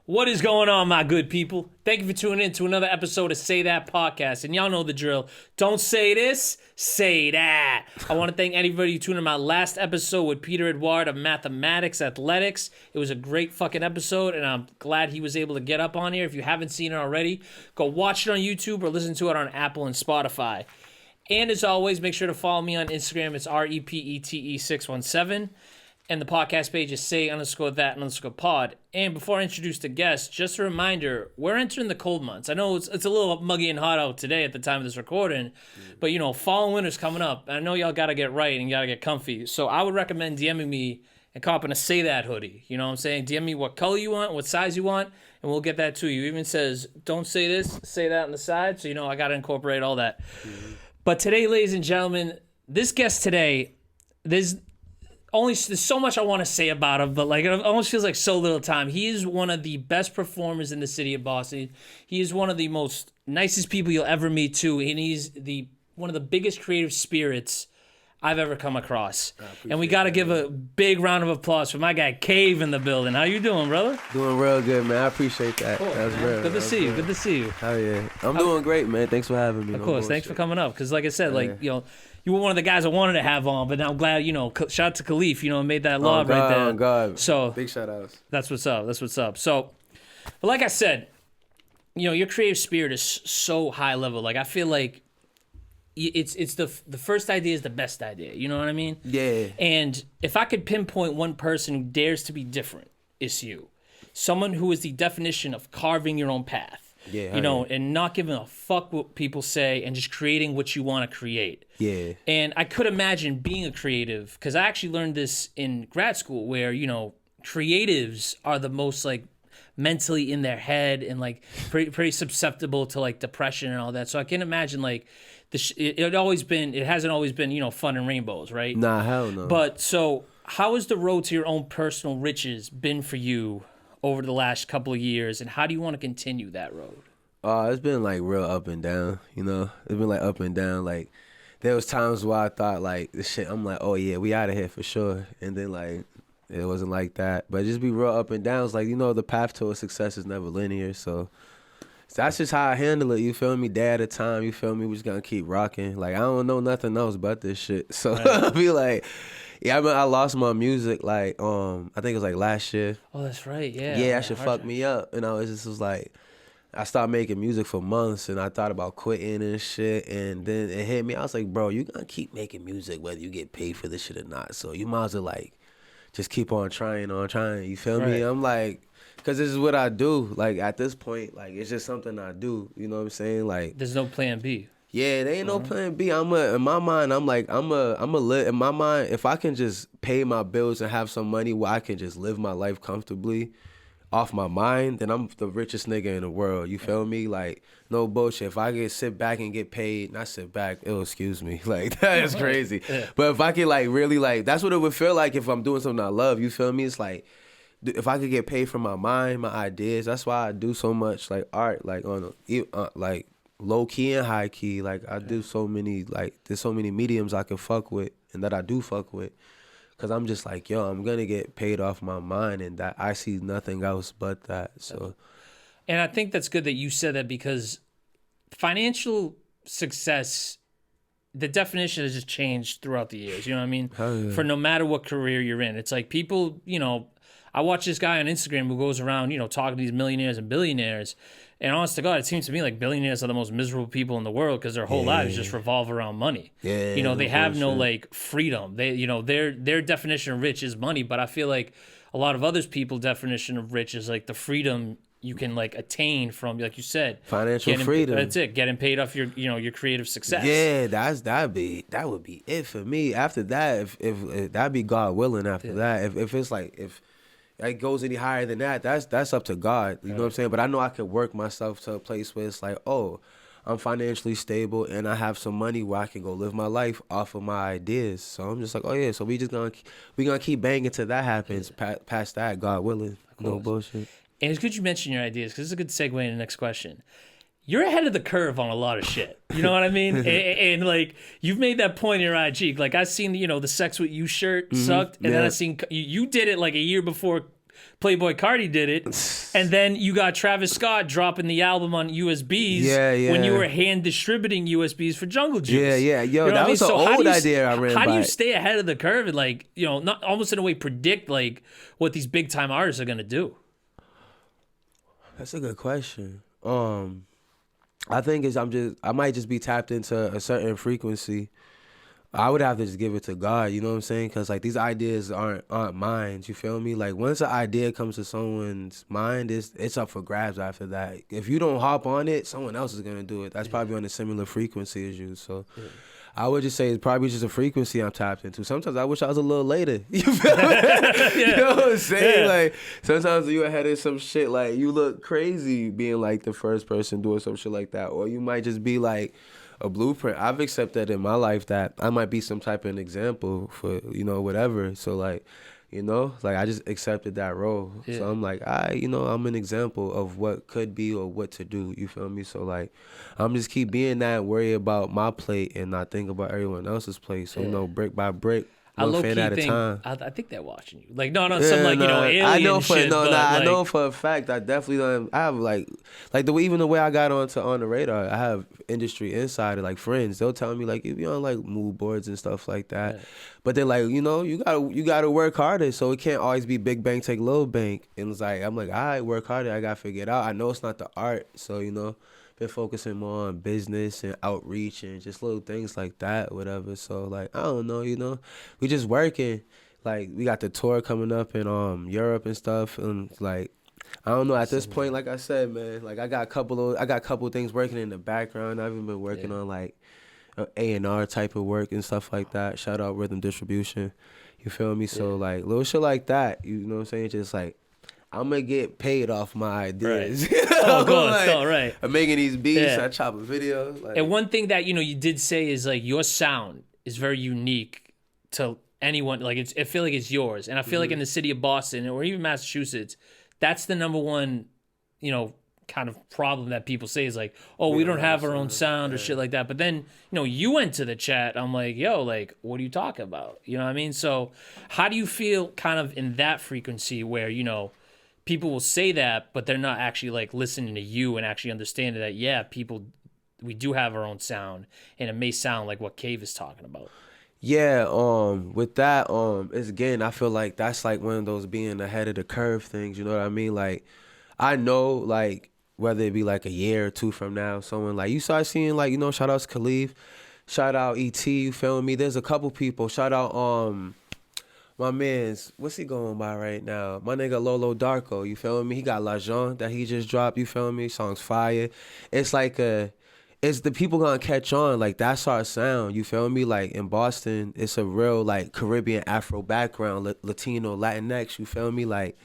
What is going on, my good people? Thank you for tuning in to another episode of Say That Podcast. And y'all know the drill. Don't say this, say that. I want to thank anybody who tuned in my last episode with Peter Edouard of Mathematics Athletics. It was a great fucking episode, and I'm glad he was able to get up on here. If you haven't seen it already, go watch it on YouTube or listen to it on Apple and Spotify. And as always, make sure to follow me on Instagram. It's REPETE617. And the podcast page is say_that_pod. And before I introduce the guest, just a reminder, we're entering the cold months. I know it's a little muggy and hot out today at the time of this recording, but you know, fall and winter's coming up. And I know y'all got to get right and got to get comfy. So I would recommend DMing me and copping a Say That hoodie. You know what I'm saying? DM me what color you want, what size you want, and we'll get that to you. It even says, don't say this, say that on the side. So, you know, I got to incorporate all that. Mm-hmm. But today, ladies and gentlemen, this guest today, there's so much I want to say about him, but like it almost feels like so little time. He is one of the best performers in the city of Boston. He is one of the most nicest people you'll ever meet too, and he's one of the biggest creative spirits I've ever come across. And we got to give a big round of applause for my guy CAEV in the building. How you doing, brother? Doing real good, man. I appreciate that. Cool, That's real. Good to see you. Good to see you. Hell yeah. I'm doing great, man. Thanks for having me. Of course. Thanks for coming up. Because like I said, you know, you were one of the guys I wanted to have on, but now I'm glad, you know, shout out to Khalif, you know, made that log right there. Oh, God. So, big shout outs. That's what's up. That's what's up. So, but like I said, you know, your creative spirit is so high level. Like, I feel like it's the first idea is the best idea. You know what I mean? Yeah. And if I could pinpoint one person who dares to be different, it's you. Someone who is the definition of carving your own path. Yeah, you know, and not giving a fuck what people say and just creating what you want to create. Yeah. And I could imagine being a creative, because I actually learned this in grad school where, you know, creatives are the most like mentally in their head and like pretty susceptible to like depression and all that. So I can imagine like it hasn't always been, you know, fun and rainbows, right? Nah, hell no. But so how has the road to your own personal riches been for you over the last couple of years, and how do you want to continue that road? It's been like real up and down, you know. It's been like up and down. Like there was times where I thought like this shit, I'm like, oh yeah, we out of here for sure. And then like it wasn't like that. But just be real up and down. It's like, you know, the path towards success is never linear. So that's just how I handle it. You feel me? Day at a time. You feel me? We just gonna keep rocking. Like I don't know nothing else but this shit. So right. I'll be like, yeah, I mean, I lost my music like I think it was like last year. Oh, that's right. Yeah. Yeah, that shit fucked me up. And I was like, I started making music for months, and I thought about quitting and shit. And then it hit me. I was like, bro, you gonna keep making music whether you get paid for this shit or not. So you might as well like just keep on trying. You feel me? I'm like, because this is what I do. Like at this point, like it's just something I do. You know what I'm saying? Like there's no plan B. Yeah, there ain't no plan B. In my mind, I'm like, I'm a live. In my mind, if I can just pay my bills and have some money where I can just live my life comfortably off my mind, then I'm the richest nigga in the world. You feel me? Like, no bullshit. If I can sit back and get paid, not sit back, excuse me. Like, that is crazy. Yeah. But if I can, like, really, like, that's what it would feel like if I'm doing something I love. You feel me? It's like, if I could get paid for my mind, my ideas, that's why I do so much, like, art, like, like, low key and high key. Like I do so many, like there's so many mediums I can fuck with and that I do fuck with, because I'm just like, yo, I'm gonna get paid off my mind, and that I see nothing else but that. So, and I think that's good that you said that, because financial success, the definition has just changed throughout the years. You know what I mean? Yeah. For no matter what career you're in, it's like people, you know, I watch this guy on Instagram who goes around, you know, talking to these millionaires and billionaires. And honest to God, it seems to me like billionaires are the most miserable people in the world, because their whole lives just revolve around money. Yeah, you know, they have no like freedom. They, you know, their definition of rich is money. But I feel like a lot of others people's definition of rich is like the freedom you can like attain from, like you said, financial freedom. That's it. Getting paid off your, you know, your creative success. Yeah, that would be it for me. After that, if that'd be God willing. After that, if it's like if it goes any higher than that, that's up to God. You know what I'm saying? But I know I could work myself to a place where it's like, oh, I'm financially stable and I have some money where I can go live my life off of my ideas. So I'm just like, oh yeah, so we gonna keep banging till that happens. Past that, God willing. No bullshit. And it's good you mentioned your ideas, because it's a good segue into the next question. you're ahead of the curve on a lot of shit. You know what I mean? And like, you've made that point in your IG. Like, I've seen, the Sex With You shirt sucked. And then I seen, you did it like a year before Playboy Cardi did it. And then you got Travis Scott dropping the album on USBs when you were hand distributing USBs for Jungle Juice. Yeah. Yo, you know that was an old idea I ran by. How do you stay ahead of the curve and like, not almost in a way predict like what these big time artists are going to do? That's a good question. I think I might just be tapped into a certain frequency. I would have to just give it to God, you know what I'm saying? Because like these ideas aren't mine, you feel me? Like once an idea comes to someone's mind, it's up for grabs after that. If you don't hop on it, someone else is gonna do it. That's probably on a similar frequency as you. So I would just say it's probably just a frequency I'm tapped into. Sometimes I wish I was a little later. You feel me? You know what I'm saying? Yeah. Like sometimes you ahead of some shit, like you look crazy being like the first person doing some shit like that, or you might just be like a blueprint. I've accepted in my life that I might be some type of an example for, whatever. So like, like I just accepted that role. Yeah. So I'm like, I'm an example of what could be or what to do. You feel me? So like, I'm just keep being that, worry about my plate and not think about everyone else's plate. So, brick by brick. One fan at a time. I think they're watching you. Like, some alien I know shit. I know for a fact. I definitely don't. I have like even the way I got on the radar. I have industry insider, like friends. They'll tell me like you be on like mood boards and stuff like that. Yeah. But they're like, you gotta work harder. So it can't always be big bank take little bank. And it's like I'm like, all right, work harder. I gotta figure it out. I know it's not the art. So been focusing more on business and outreach and just little things like that, whatever. So like I don't know, we just working. Like we got the tour coming up in Europe and stuff, and like I don't know at this point, like I said, man, like I got a couple things working in the background. I've even been working on like A&R type of work and stuff like that. Shout out Rhythm Distribution, you feel me? So like little shit like that, you know what I'm saying? Just like I'm gonna get paid off my ideas. Right. Oh, go on, right. I'm making these beats. I chop a video. Like, and one thing that you did say is like your sound is very unique to anyone. Like I feel like it's yours, and I feel like in the city of Boston or even Massachusetts, that's the number one, kind of problem that people say is like, oh, we don't have our own sound or shit like that. But then you went to the chat. I'm like, yo, like what are you talking about? You know what I mean? So how do you feel kind of in that frequency where people will say that, but they're not actually like listening to you and actually understanding that, we do have our own sound and it may sound like what CAEV is talking about. Yeah, with that, it's again, I feel like that's like one of those being ahead of the curve things, you know what I mean? Like, I know, like, whether it be like a year or two from now, someone like, you start seeing like, shout out to Khalif, shout out E.T., you feel me? There's a couple people, shout out, my man's, what's he going by right now? My nigga Lolo Darko, you feel me? He got La Jean that he just dropped, you feel me? Song's fire. It's like it's the people gonna catch on, like that's our sound, you feel me? Like in Boston, it's a real like Caribbean Afro background, Latino, Latinx, you feel me? Like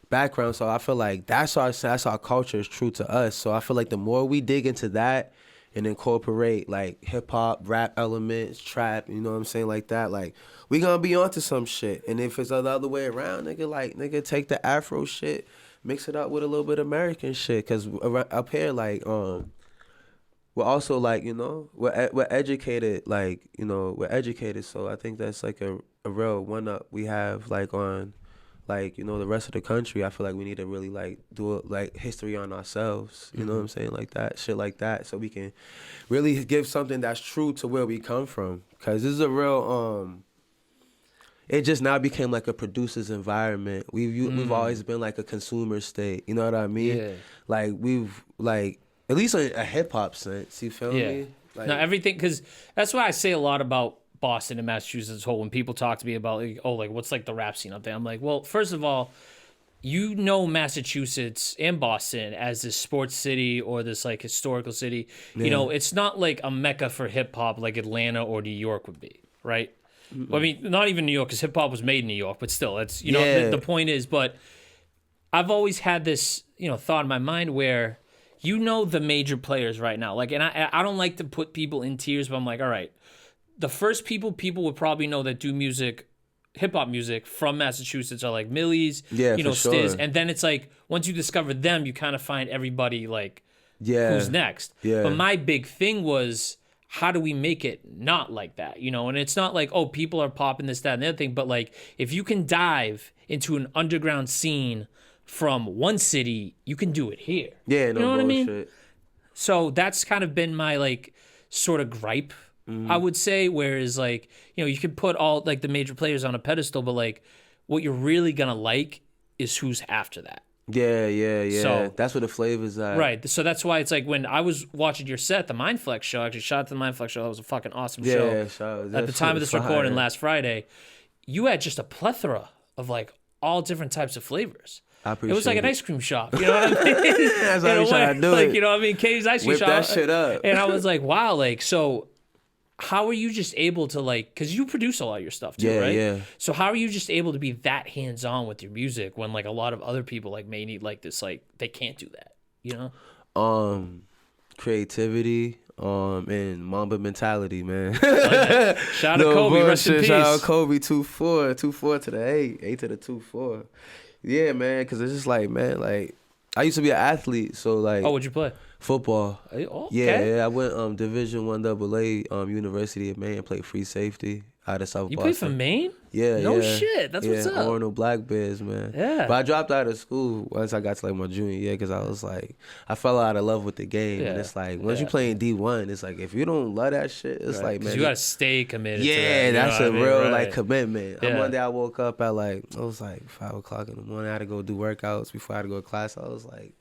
background, so I feel like that's our culture is true to us. So I feel like the more we dig into that and incorporate like hip hop, rap elements, trap, you know what I'm saying, like that, like we gonna be onto some shit. And if it's the other way around, nigga take the Afro shit, mix it up with a little bit of American shit. Cause up here, like, we're also like, we're educated, like, we're educated. So I think that's like a real one up we have like on, like, the rest of the country. I feel like we need to really like do like history on ourselves. You know what I'm saying? Like that, shit like that. So we can really give something that's true to where we come from. Cause this is a real, it just now became like a producer's environment. We've always been like a consumer state. You know what I mean? Yeah. Like we've like, at least a hip hop sense. You feel me? Like, no, everything, because that's why I say a lot about Boston and Massachusetts as a whole. When people talk to me about like, oh, like what's like the rap scene up there? I'm like, well, first of all, Massachusetts and Boston as this sports city or this like historical city. Yeah. It's not like a mecca for hip hop like Atlanta or New York would be, right? Well, I mean, not even New York, because hip hop was made in New York, but still, it's the point is. But I've always had this thought in my mind where the major players right now, like, and I don't like to put people in tiers, but I'm like, all right, the first people would probably know that do music, hip hop music from Massachusetts are like Millie's, Stiz, and then it's like once you discover them, you kind of find everybody like Yeah. who's next. Yeah. But my big thing was, how do we make it not like that? You know, and it's not like, oh, people are popping this, that, and the other thing, but like, if you can dive into an underground scene from one city, you can do it here. Yeah, no you know what bullshit. I mean? So that's kind of been my like sort of gripe, I would say. Whereas like, you know, you can put all like the major players on a pedestal, but like what you're really gonna like is who's after that. Yeah. So- That's where the flavor's at. Right. So that's why it's like when I was watching your set, the Mindflex show, actually shout out to the Mindflex show. That was a fucking awesome show. Yeah, shout out. At the time of this recording last Friday, you had just a plethora of like all different types of flavors. I It appreciate was like an it. ice cream shop. You know what I mean? That's how In a you trying way, to do like, it. you know what I mean? Katie's ice cream Whip shop. that shit up. And I was like, wow, like, so how are you just able to like, because you produce a lot of your stuff too, Yeah, right? yeah. So how are you just able to be that hands-on with your music when like a lot of other people like may need like this, like they can't do that, you know? Creativity, and Mamba mentality, man. Shout out to Kobe, rest in peace. Shout out Kobe, 2-4 to the 8 to the 2-4. Yeah, man, because it's just like, man, like, I used to be an athlete, so like, Oh, what'd you play? football. Oh, okay. Yeah, I went Division 1 AA, University of Maine, played free safety out of South You Boston. played for Maine? Yeah, No yeah. shit. That's what's up. Arnold Black Bears, man. Yeah. But I dropped out of school once I got to like my junior year because I was like, I fell out of love with the game. Yeah. And it's like, once you Yeah. play in D1, it's like, if you don't love that shit, it's like, man. You gotta stay committed. to that, Yeah, you know that's what a I mean? real Right. like commitment. Yeah. One day I woke up at like, it was like 5 o'clock in the morning. I had to go do workouts before I had to go to class. I was like,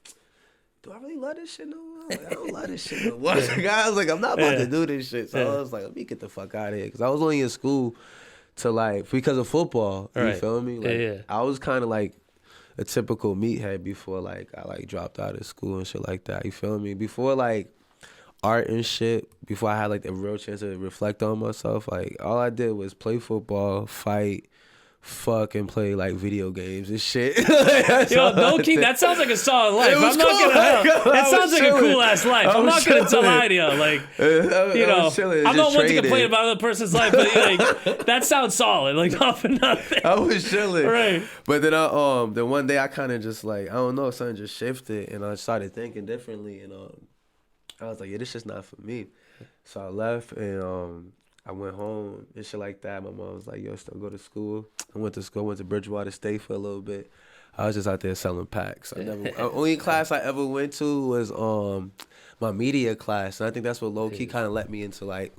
do I really love this shit no more? Like, I don't love this shit no more. I was like, I'm not about to do this shit. So I was like, let me get the fuck out of here. Because I was only in school to like, because of football. You Right. feel me? Like, Yeah. I was kind of like a typical meathead before like I like dropped out of school and shit like that. You feel me? Before like art and shit, before I had like a real chance to reflect on myself, like all I did was play football, fight, fuck, and play like video games and shit. Yo, no key. That sounds like a solid life. It was I'm not cool. gonna. That sounds like a chilling. cool ass life. I I'm was not gonna chilling. lie to you. Like, you know, I'm not one to complain about another person's life, but like, that sounds solid. Like, not for nothing. I was chilling. Right. But then then one day I kind of just like, I don't know, something just shifted and I started thinking differently and I was like, yeah, this shit's not for me. So I left and I went home and shit like that. My mom was like, yo, still go to school. I went to school, went to Bridgewater State for a little bit. I was just out there selling packs. Only class I ever went to was my media class, and I think that's what low key kind of let me into like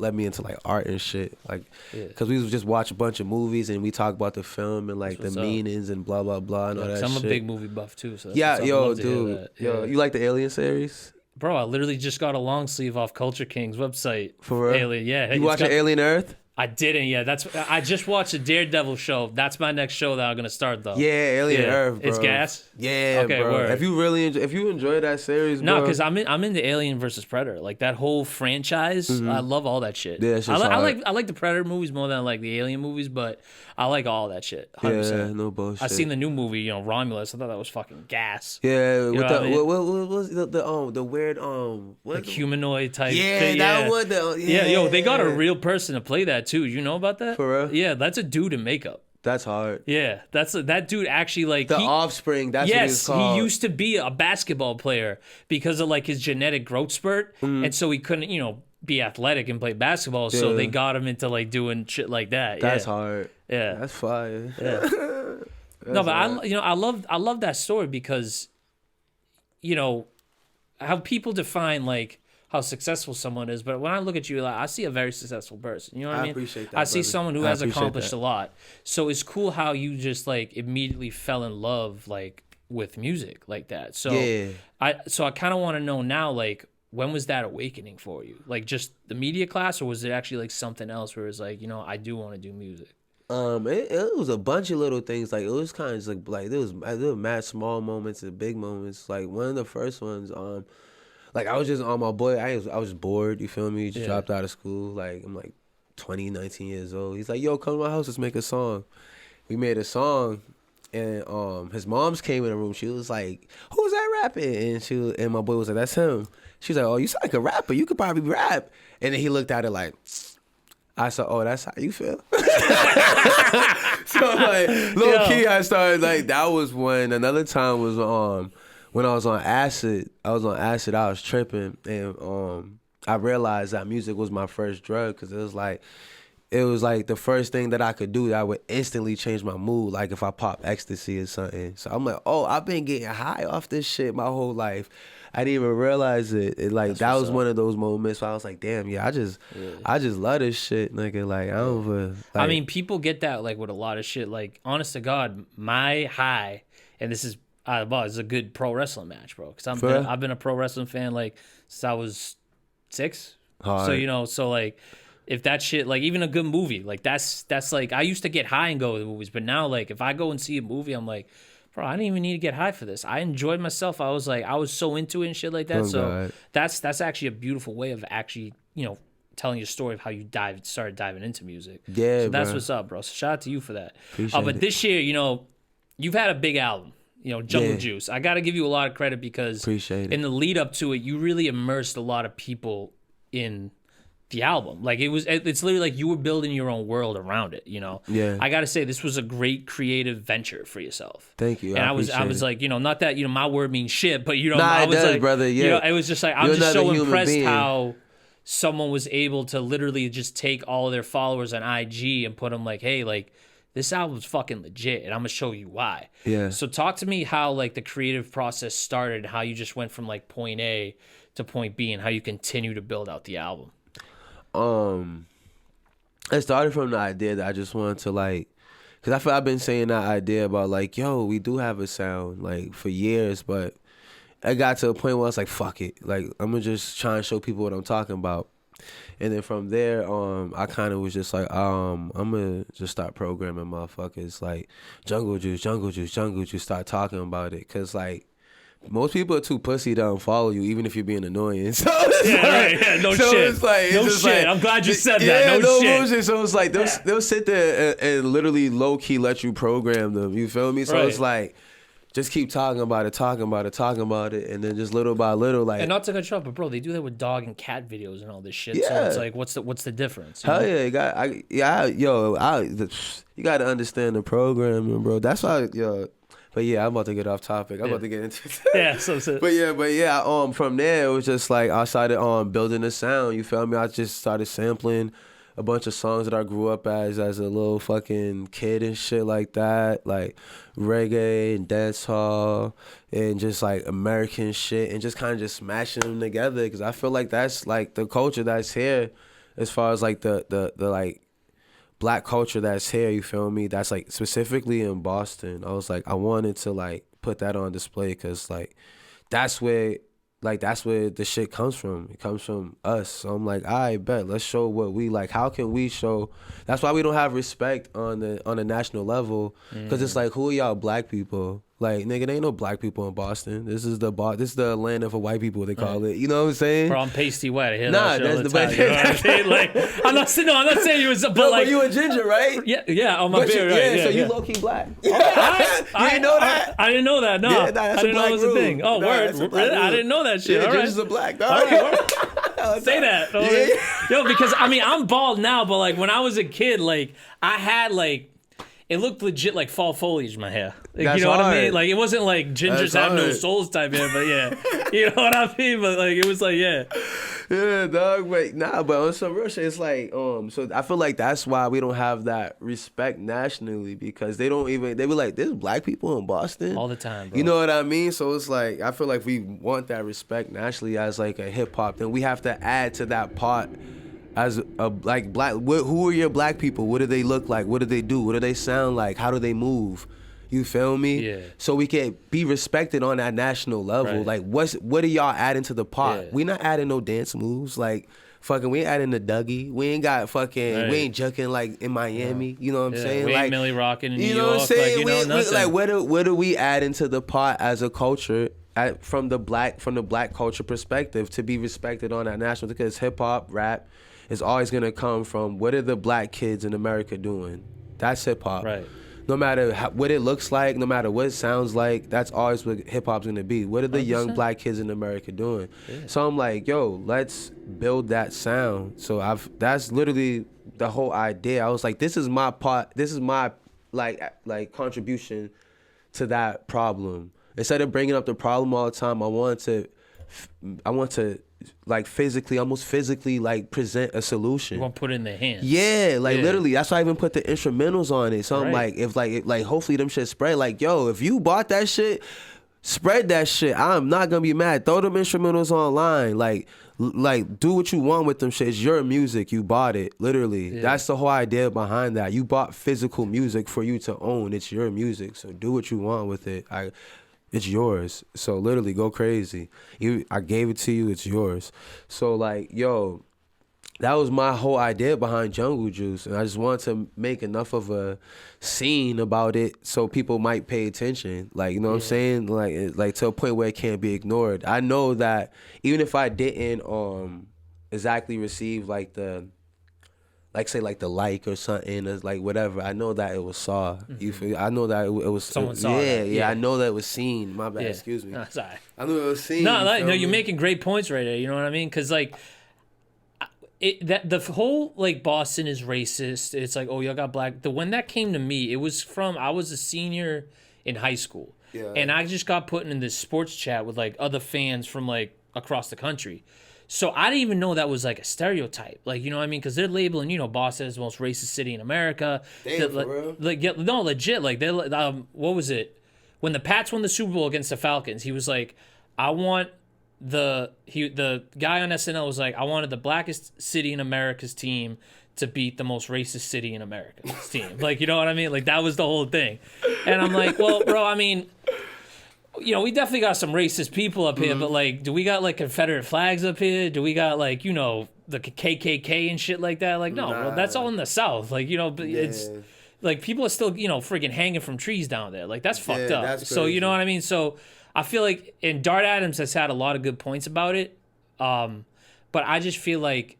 art and shit, like because we would just watch a bunch of movies and we talk about the film and like the meanings and blah blah blah and all that shit. I'm a big movie buff too. So Yeah, what's up. I'd yo, love to hear dude, that. yo, Yeah. you like the Alien series? Bro, I literally just got a long sleeve off Culture King's website. For real? Alien, yeah. You watching Alien Earth? I didn't. Yeah, I just watched a Daredevil show. That's my next show that I'm gonna start though. Yeah, Alien Yeah. Earth, bro. It's gas? Yeah, Okay, bro. word. If you enjoy that series, No, bro. because I'm into Alien versus Predator. Like that whole franchise, I love all that shit. Yeah, that I, shit's hard. I like the Predator movies more than I like the Alien movies, but I like all that shit. 100%. Yeah, no bullshit. I seen the new movie, Romulus. I thought that was fucking gas. Yeah, with know what I mean? what was the weird what Like humanoid type. yeah, thing. that one. Yeah, yo, they got a real person to play that too. You know about that? For real? Yeah, that's a dude in makeup. That's hard. Yeah, that dude actually like The Offspring. That's what it's yes, called. he used to be a basketball player because of like his genetic growth spurt, and so he couldn't, be athletic and play basketball. So Yeah. they got him into like doing shit like that. That's yeah. hard. Yeah. That's fire. Yeah. No, but I love that story because, how people define like how successful someone is. But when I look at you, like, I see a very successful person. You know what I mean? appreciate that, I see brother. someone who I has appreciate accomplished that. a lot. So it's cool how you just like immediately fell in love like with music like that. So Yeah. I kind of want to know now, like, when was that awakening for you? Like just the media class, or was it actually like something else where it's like, I do want to do music? It was a bunch of little things. Like it was kind of like there were mad small moments and big moments. Like one of the first ones, like I was just on my boy. I was bored. You feel me? Just dropped out of school. Like I'm like 20, 19 years old. He's like, yo, come to my house. Let's make a song. We made a song. And his mom's came in the room. She was like, "Who's that rapping?" And my boy was like, "That's him." She was like, "Oh, you sound like a rapper. You could probably rap." And then he looked at it like, I said, "Oh, that's how you feel." So like, low key, I started like that was when. Another time was when I was on acid, I was tripping, and I realized that music was my first drug, because it was like the first thing that I could do that would instantly change my mood, like if I pop ecstasy or something. So I'm like, oh, I've been getting high off this shit my whole life. I didn't even realize it. That was one of those moments where I was like, damn, yeah, I just love this shit, nigga. Like, I don't. Like, I mean, people get that like with a lot of shit. Like, honest to God, my high, and this is it's a good pro wrestling match, bro. Because I've been a pro wrestling fan like since I was 6. Hard. So like, if that shit, like even a good movie, like that's like, I used to get high and go to the movies, but now like if I go and see a movie, I'm like, bro, I didn't even need to get high for this. I enjoyed myself. I was so into it and shit like that. God. That's actually a beautiful way of actually, telling your story of how you started diving into music. Yeah, so that's bro. what's up, bro. So shout out to you for that. Appreciate but it. this year, you've had a big album. Jungle Yeah. Juice. I got to give you a lot of credit because Appreciate it. in the lead up to it, you really immersed a lot of people in the album. Like it's literally like you were building your own world around it. Yeah. I got to say this was a great creative venture for yourself. Thank you. And I was appreciate it. like, not that my word means shit, but Nah, I it was does, like, brother. Yeah. it was just like I'm You're just so another human impressed being. how someone was able to literally just take all of their followers on IG and put them like, hey, like, this album's fucking legit, and I'm gonna show you why. Yeah. So talk to me how like the creative process started, how you just went from like point A to point B, and how you continue to build out the album. It started from the idea that I just wanted to like, cause I feel I've been saying that idea about like, yo, we do have a sound like for years, but it got to a point where I was like, fuck it, like I'm gonna just try and show people what I'm talking about. And then from there, I kind of was just like, I'm gonna just start programming motherfuckers like Jungle Juice, start talking about it, cause like most people are too pussy to unfollow you, even if you're being annoying. So No shit. It's like, no shit. Like, I'm glad you said that. No shit. Bullshit. So it's like they'll sit there and literally low key let you program them. You feel me? So it's like, just keep talking about it, and then just little by little, like. And not to cut you off, but bro, they do that with dog and cat videos and all this shit. Yeah. So it's like, what's the difference? Hell yeah, you got to understand the programming, bro. That's why, But yeah, I'm about to get off topic. I'm about to get into it. Yeah, so. But yeah, from there it was just like I started building a sound. You feel me? I just started sampling a bunch of songs that I grew up as a little fucking kid and shit like that, like reggae and dancehall and just like American shit, and just kind of just smashing them together, because I feel like that's like the culture that's here, as far as like the like black culture that's here. You feel me? That's like specifically in Boston. I was like, I wanted to like put that on display, because like that's where the shit comes from. It comes from us. So I'm like, I bet, let's show what we like. How can we show? That's why we don't have respect on the national level, because it's like, who are y'all black people? Like, nigga, there ain't no black people in Boston. This is the land of white people, they call it. You know what I'm saying? Bro, I'm pasty white. I hear Nah, that shit all that's the the time. You know what I mean? Like, I'm not saying you was, but No, like, but you a ginger, right? yeah, on my But beard, right? Yeah, so yeah. you low key black. You didn't know that? I didn't know that. No, Yeah, that's I didn't a know it black was a rule. thing. Oh, Nah, word, that's a black really? I rule. didn't know that shit. Yeah, All right. gingers are black, dog. All right, word. Say that. Yeah. Yo, because I mean, I'm bald now, but like when I was a kid, like I had like, it looked legit like fall foliage in my hair. Like, That's you know what I mean? hard. Like it wasn't like gingers That's have no hard. souls type hair, but yeah, you know what I mean? But like it was like, yeah. Yeah, dog, but on some real shit, it's like, so I feel like that's why we don't have that respect nationally, because they be like, there's black people in Boston All the time, bro. You know what I mean? So it's like, I feel like we want that respect nationally as like a hip hop, then we have to add to that part as a like black. Who are your black people? What do they look like? What do they do? What do they sound like? How do they move? You feel me? Yeah. So we can be respected on that national level. Right. Like, what are y'all adding to the pot? Yeah. We not adding no dance moves. Like, fucking, we ain't adding the Dougie. We ain't got fucking. Right. We ain't jucking like in Miami. You know what I'm saying? We Like, ain't Millie rocking in New you York. know what I'm saying? Like, you know, nothing. Like, what are we adding to the pot as a culture? From the black culture perspective, to be respected on that national, because hip hop, rap is always gonna come from what are the black kids in America doing? That's hip hop. Right. No matter what it looks like, no matter what it sounds like, that's always what hip hop's gonna be. What are the young 100%. black kids in America doing? Yeah. So I'm like, yo, let's build that sound. So that's literally the whole idea. I was like, this is my part. This is my like contribution to that problem. instead of bringing up the problem all the time, I want to like almost physically like present a solution. You want to put it in their hands. Yeah, like literally. That's why I even put the instrumentals on it. So I'm like, if hopefully them shit spread. Like, yo, if you bought that shit, spread that shit. I'm not gonna be mad. Throw them instrumentals online. Like do what you want with them shit. It's your music. You bought it. Literally. Yeah. That's the whole idea behind that. You bought physical music for you to own. It's your music. So do what you want with it. It's yours. So literally go crazy. I gave it to you. It's yours. So like, yo, that was my whole idea behind Jungle Juice. And I just wanted to make enough of a scene about it so people might pay attention. Like, you know what I'm saying? Like to a point where it can't be ignored. I know that even if I didn't exactly receive like the like or something, or like whatever, I know that it was saw. You feel? I know that it was someone saw. Yeah, I know that it was seen. My bad, excuse me. No, sorry. I knew it was seen. No, you're making great points right there. You know what I mean? Because like, the whole like Boston is racist. It's like, oh, y'all got black. When that came to me, it was from I was a senior in high school, and I just got put in this sports chat with like other fans from like across the country. So I didn't even know that was like a stereotype. Like, you know what I mean? Because they're labeling, you know, Boston as the most racist city in America. Damn, for real? Like, no, legit. Like, they're what was it? When the Pats won the Super Bowl against the Falcons, he was like, I want the guy on SNL was like, I wanted the blackest city in America's team to beat the most racist city in America's team. Like, you know what I mean? Like, that was the whole thing. And I'm like, well, bro, I mean, you know, we definitely got some racist people up here, but like, do we got like Confederate flags up here? Do we got like, you know, the KKK and shit like that? Like, no, bro, that's all in the South. Like, you know, it's like people are still, you know, friggin' hanging from trees down there. Like, that's fucked up. That's so, you know what I mean? So I feel like, and Dart Adams has had a lot of good points about it. But I just feel like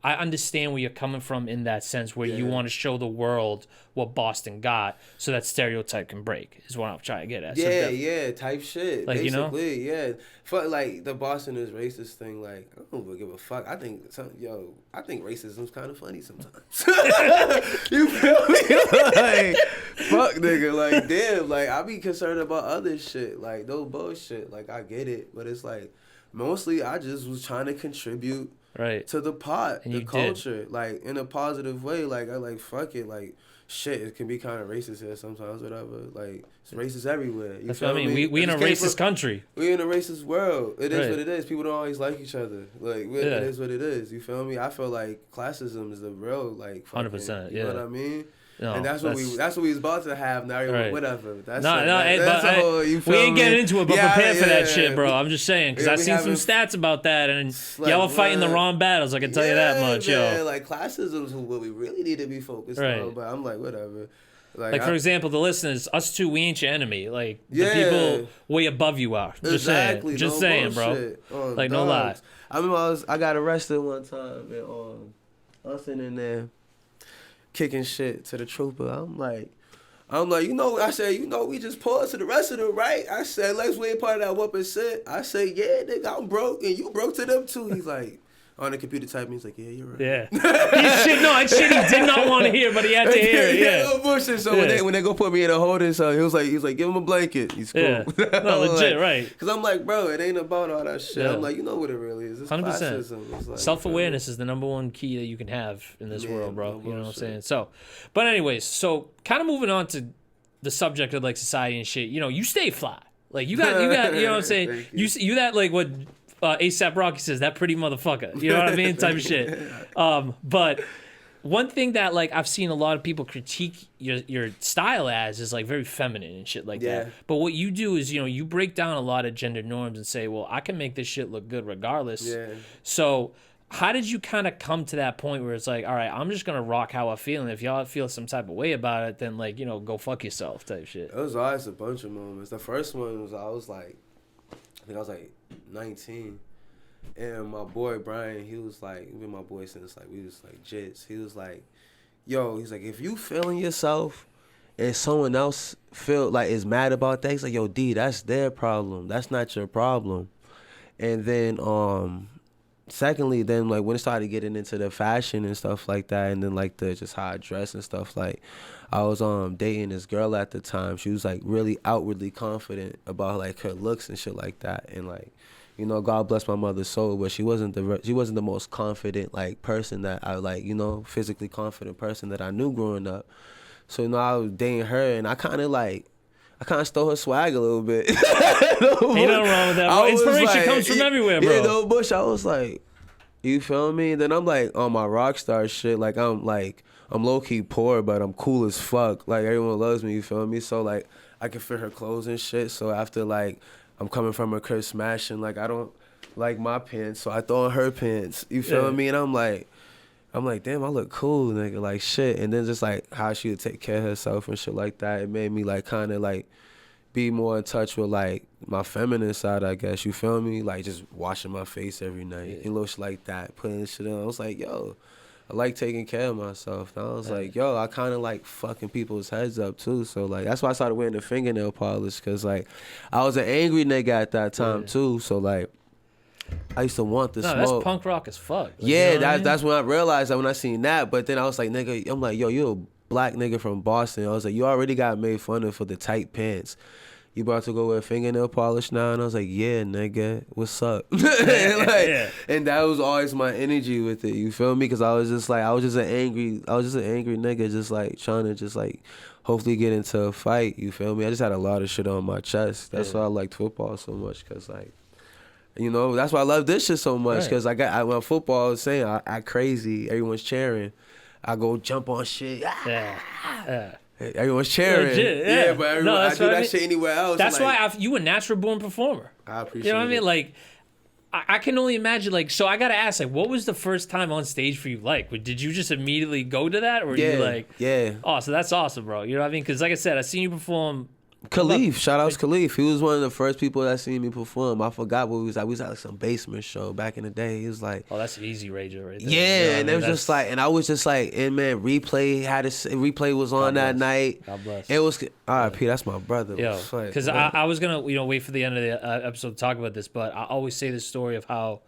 I understand where you're coming from in that sense where you want to show the world what Boston got so that stereotype can break is what I'm trying to get at. Yeah, type shit. Like, basically, you know? Yeah. Fuck, like, the Boston is racist thing, like, I don't give a fuck. I think racism's kind of funny sometimes. You feel me? Like, fuck, nigga. Like, damn, like, I be concerned about other shit. Like, those bullshit. Like, I get it. But it's like, mostly I just was trying to contribute to the pot, the culture, like in a positive way. Like I like fuck it, like shit. It can be kind of racist here sometimes, whatever. Like it's racist everywhere. That's what I mean. We in a racist country. We in a racist world. It is what it is. People don't always like each other. Like it is what it is. You feel me? I feel like classism is the real like 100%. You know what I mean? No, and that's what we was about to have now. Whatever. That's we ain't getting into it, but prepare for that shit, bro. I'm just saying because I seen some stats about that, and like, y'all are fighting the wrong battles. I can tell you that much, yo. Like classism is what we really need to be focused on. But I'm like, whatever. Like for example, the listeners, us two, we ain't your enemy. Like the people way above you are. Just saying, just saying, bro. Like no lies. I remember I got arrested one time, and I was sitting in there kicking shit to the trooper. I'm like, you know, I said, you know, we just paused to the rest of them, right? I said, Lex, we ain't part of that 1%. I said, yeah, nigga, I'm broke, and you broke to them too. He's like, on the computer typing, he's like, yeah, you're right. Yeah. It's shit he did not want to hear, but he had to hear it. Yeah. No bullshit. So when they go put me in a holding cell, he was like, give him a blanket. He's cool. Yeah. No, legit, right. Because I'm like, bro, it ain't about all that shit. I'm like, you know what it really is. It's 100%. Classism. It's like, self-awareness is the number one key that you can have in this world, bro. You know what I'm saying? So, but anyways, so kind of moving on to the subject of like society and shit. You know, you stay fly. Like you got, you know what I'm saying? You that like what A$AP Rocky says, that pretty motherfucker. You know what I mean? Type of shit. But one thing that like I've seen a lot of people critique your style as is like very feminine and shit like that. But what you do is, you know, you break down a lot of gender norms and say, well, I can make this shit look good regardless. Yeah. So how did you kind of come to that point where it's like, all right, I'm just going to rock how I feel. And if y'all feel some type of way about it, then like, you know, go fuck yourself type shit. It was always a bunch of moments. The first one was I think I was like 19. And my boy Brian, he was like, we've been my boy since like we was like jits. He was like, yo, he's like, if you feeling yourself and someone else feel like is mad about that, he's like, yo, D, that's their problem. That's not your problem. And then secondly, then like when it started getting into the fashion and stuff like that, and then like the just how I dress and stuff, like I was dating this girl at the time. She was like really outwardly confident about like her looks and shit like that, and like, you know, God bless my mother's soul, but she wasn't the most confident like person that I like, you know, physically confident person that I knew growing up. So, you know, I was dating her, and I kind of stole her swag a little bit. Ain't nothing wrong with that, bro. Inspiration comes from everywhere, bro. Yeah, no bush. I was like, you feel me? Then I'm like on my rock star shit. Like I'm low key poor, but I'm cool as fuck. Like everyone loves me. You feel me? So like I can fit her clothes and shit. So after like I'm coming from a crib smashing, like I don't like my pants, so I throw on her pants. You feel me? And I'm like, damn, I look cool, nigga, like shit. And then just like how she would take care of herself and shit like that, it made me like kind of like be more in touch with like my feminine side, I guess. You feel me? Like just washing my face every night and little shit like that, putting shit on. I was like, yo, I like taking care of myself. And I was like, yo, I kind of like fucking people's heads up too. So like that's why I started wearing the fingernail polish, because like I was an angry nigga at that time too. So like I used to want the smoke. That's punk rock as fuck. Like, yeah, you know that's when I realized that when I seen that. But then I was like, nigga, I'm like, yo, you a black nigga from Boston. I was like, you already got made fun of for the tight pants. You about to go wear fingernail polish now? And I was like, yeah, nigga, what's up? And that was always my energy with it. You feel me? Because I was just an angry nigga, just like trying to just like hopefully get into a fight. You feel me? I just had a lot of shit on my chest. That's why I liked football so much, because like, you know, that's why I love this shit so much, because when football is saying I act crazy, everyone's cheering, I go jump on shit. Everyone's cheering. Legit, but I do that shit anywhere else. That's why you a natural born performer. I appreciate it. You know what I mean? Like, I can only imagine, like, so I gotta ask, like, what was the first time on stage for you like? Did you just immediately go to that? Or were you like, oh, so that's awesome, bro. You know what I mean? Because like I said, I seen you perform. Khalif, shout out to Khalif. He was one of the first people that seen me perform. I forgot what we was at. We was at like some basement show back in the day. He was like, oh, that's Easy Rager right there. Yeah, you know and it was just like, and I was just like, and man, replay was on that night. God bless. It was R.I.P. That's my brother. Yo, because I was gonna wait for the end of the episode to talk about this, but I always say this story of how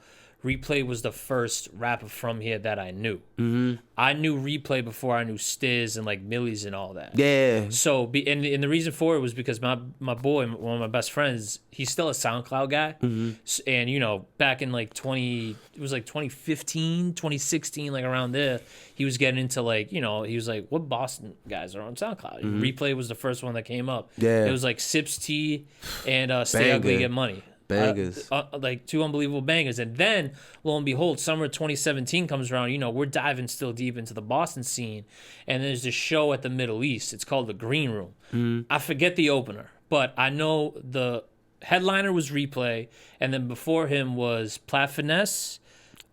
Replay was the first rapper from here that I knew. Mm-hmm. I knew Replay before I knew Stiz and like Millies and all that. Yeah. So, and the reason for it was because my boy, one of my best friends, he's still a SoundCloud guy. Mm-hmm. And, you know, back in like 2015, 2016, like around there, he was getting into like, you know, he was like, what Boston guys are on SoundCloud? Mm-hmm. Replay was the first one that came up. Yeah. It was like Sips T and Stay Ugly Get Money. Bangers. Like two unbelievable bangers. And then, lo and behold, summer 2017 comes around. You know, we're diving still deep into the Boston scene. And there's this show at the Middle East. It's called The Green Room. Mm-hmm. I forget the opener, but I know the headliner was Replay. And then before him was Plat Finesse,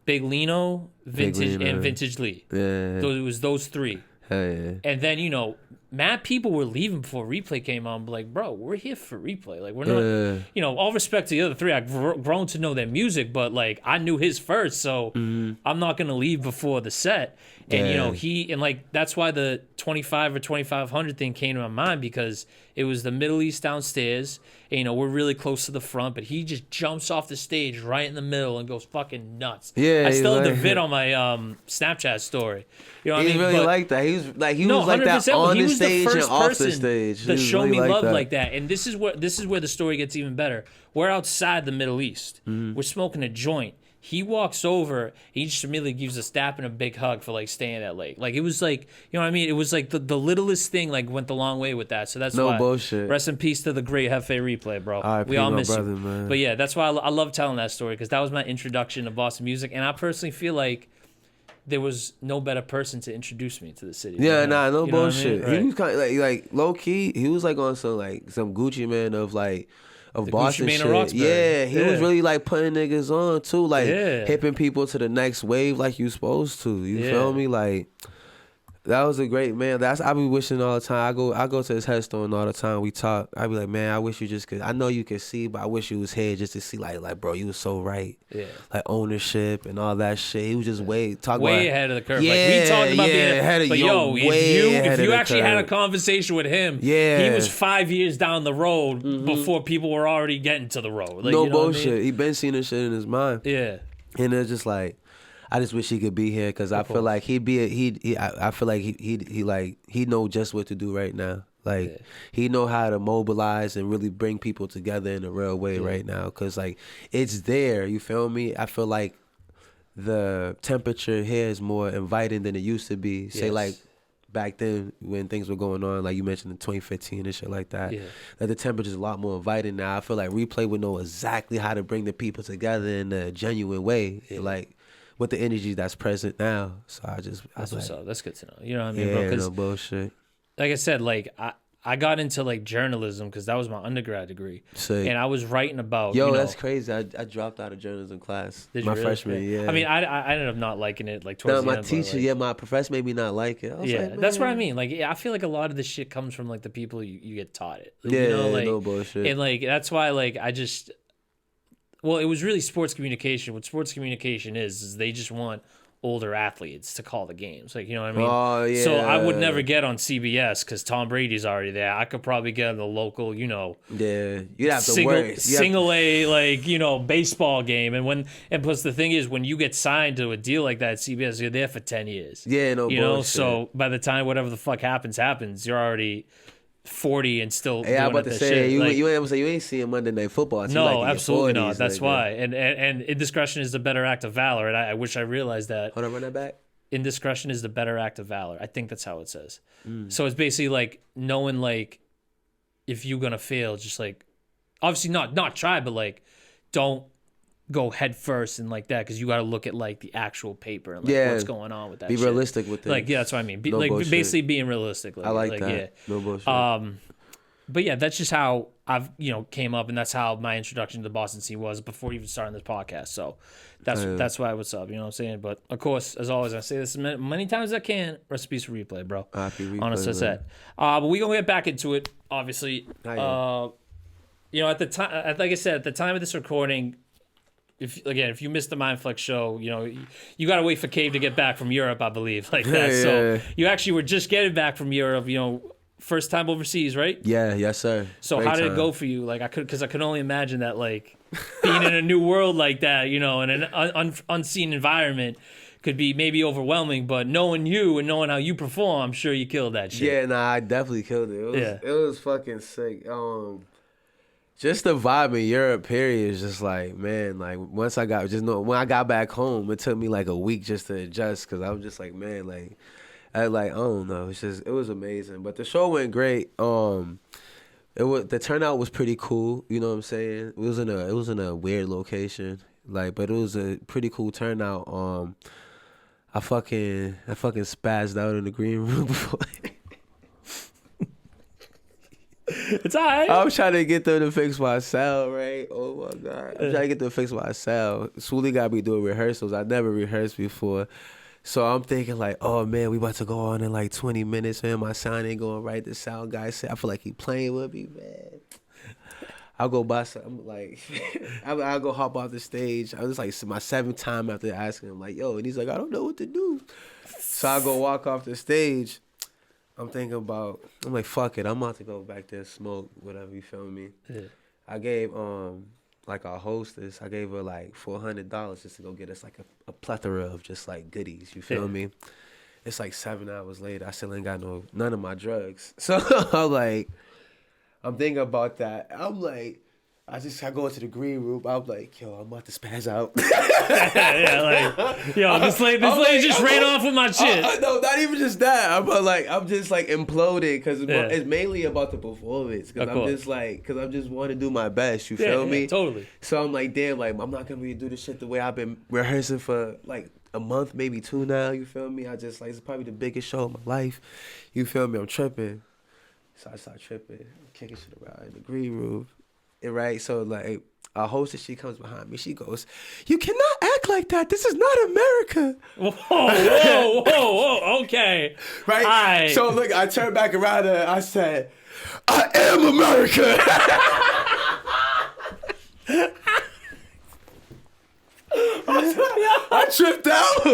Big Lino, and Vintage Lee. Yeah. It was those three. Hell yeah. And then, you know, mad people were leaving before Replay came on. But like, bro, we're here for Replay. Like, we're not, you know, all respect to the other three. I've grown to know their music, but like, I knew his first, so I'm not gonna leave before the set. And you know, that's why the 25 or 2500 thing came to my mind, because it was the Middle East downstairs. And, you know, we're really close to the front, but he just jumps off the stage right in the middle and goes fucking nuts. Yeah, I still have the vid on my Snapchat story. You know what I mean? Really like that. He was like that on the stage and off the stage. To show me love like that. And this is where the story gets even better. We're outside the Middle East. Mm-hmm. We're smoking a joint. He walks over. He just immediately gives a stap and a big hug for like staying that late. Like, it was like, you know what I mean? It was like the littlest thing like went the long way with that. So that's why. No bullshit. Rest in peace to the great Hefe Replay, bro. We all miss you. Man. But yeah, that's why I love telling that story, because that was my introduction to Boston music, and I personally feel like there was no better person to introduce me to the city. Yeah, no bullshit. I mean? Right. He was kind of like low key. He was like on some Gucci Man of like. Of the Boston shit. Yeah, he was really like putting niggas on too, like hipping people to the next wave like you supposed to. You feel me? Like, that was a great man. I be wishing all the time. I go to his headstone all the time. We talk. I be like, man, I wish you just could. I know you could see, but I wish you was here just to see like bro, you was so right. Yeah. Like ownership and all that shit. He was just way ahead of the curve. Yeah, like, we talked about being ahead of. But if you actually had a conversation with him, he was 5 years down the road before people were already getting to the road. Like, no bullshit. I mean? He been seeing this shit in his mind. Yeah. And it's just like, I just wish he could be here because I feel like I feel like he know just what to do right now. Like he know how to mobilize and really bring people together in a real way right now. Cause like it's there. You feel me? I feel like the temperature here is more inviting than it used to be. Say like back then when things were going on, like you mentioned in 2015 and shit like that. That the temperature is a lot more inviting now. I feel like Replay would know exactly how to bring the people together in a genuine way. Like with the energy that's present now. So that's what's up. That's good to know. You know what I mean, yeah, bro? Because no bullshit. like I said, like I got into like journalism because that was my undergrad degree, and I was writing about. That's crazy. I dropped out of journalism class my freshman year. I mean, I ended up not liking it. Like towards the my end, teacher, like, my professor made me not like it. I was like, that's what I mean. Like, I feel like a lot of this shit comes from like the people you get taught it. Like, no bullshit. And like that's why like well, it was really sports communication. What sports communication is they just want older athletes to call the games. Like, you know what I mean? Oh, yeah. So I would never get on CBS because Tom Brady's already there. I could probably get on the local, Yeah, you'd have to work. Single A, like, baseball game. And plus the thing is, when you get signed to a deal like that at CBS, you're there for 10 years. Yeah, no bullshit. So by the time whatever the fuck happens, you're already 40 and still doing I'm about to say, you ain't seeing Monday Night Football. No, absolutely not. That's why. And indiscretion is the better act of valor. And I wish I realized that. Hold on, run that back. Indiscretion is the better act of valor. I think that's how it says. So it's basically like knowing like if you're gonna fail, just like obviously not try, but like don't go head first and like that because you got to look at like the actual paper and like what's going on with that. Be shit. Realistic with it. Like that's what I mean. Bullshit. Basically being realistic. Like, I like that. Yeah. No bullshit. But yeah, that's just how I've came up, and that's how my introduction to the Boston scene was before even starting this podcast. So that's why what's up. You know what I'm saying? But of course, as always, I say this many times as I can. Recipes for Replay, bro. Happy Replay. Honest as that. But we gonna get back into it. Obviously, at the time, like I said, at the time of this recording. If you missed the Mindflex show, you got to wait for CAEV to get back from Europe, I believe, like that. So you actually were just getting back from Europe, first time overseas, right? Yeah, yes, sir. So how did it go for you? Like because I could only imagine that, like being in a new world like that, in an unseen environment could be maybe overwhelming. But knowing you and knowing how you perform, I'm sure you killed that shit. Yeah, I definitely killed it. It was fucking sick. Just the vibe in Europe, period, is just like, man, like when I got back home, it took me like a week just to adjust because I was just like, man, like, I don't know, it was amazing. But the show went great. The turnout was pretty cool. You know what I'm saying? It was in a weird location, like, but it was a pretty cool turnout. I fucking spazzed out in the green room before. It's all right. I'm trying to get them to fix my sound, right? Oh, my God. I'm trying to get them to fix my sound. Swooly got me doing rehearsals. I never rehearsed before. So I'm thinking like, oh, man, we about to go on in like 20 minutes, man. My sound ain't going right. The sound guy said, I feel like he playing with me, man. I'll go buy something, like, I'll go hop off the stage. I was like my 7th time after asking him, like, yo. And he's like, I don't know what to do. So I go walk off the stage. I'm like, fuck it. I'm about to go back there and smoke, whatever, you feel me? Yeah. I gave, like our hostess, I gave her like $400 just to go get us like a plethora of just like goodies, you feel me? It's like 7 hours later. I still ain't got none of my drugs. So I'm thinking about that. I'm like, I go into the green room. I'm like, yo, I'm about to spaz out. This lady just ran off with my shit. No, not even just that. I'm just like imploding because it's mainly about the performance. Because I'm just want to do my best. You feel me? Totally. So I'm like, damn, like I'm not gonna really do this shit the way I've been rehearsing for like a month, maybe 2 now. You feel me? I just like it's probably the biggest show of my life. You feel me? I'm tripping. So I start tripping, I'm kicking shit around in the green room. Right, so like our hostess, she comes behind me. She goes, "You cannot act like that. This is not America." Whoa, okay. Right. So look, I turned back around and I said, "I am America." I tripped out.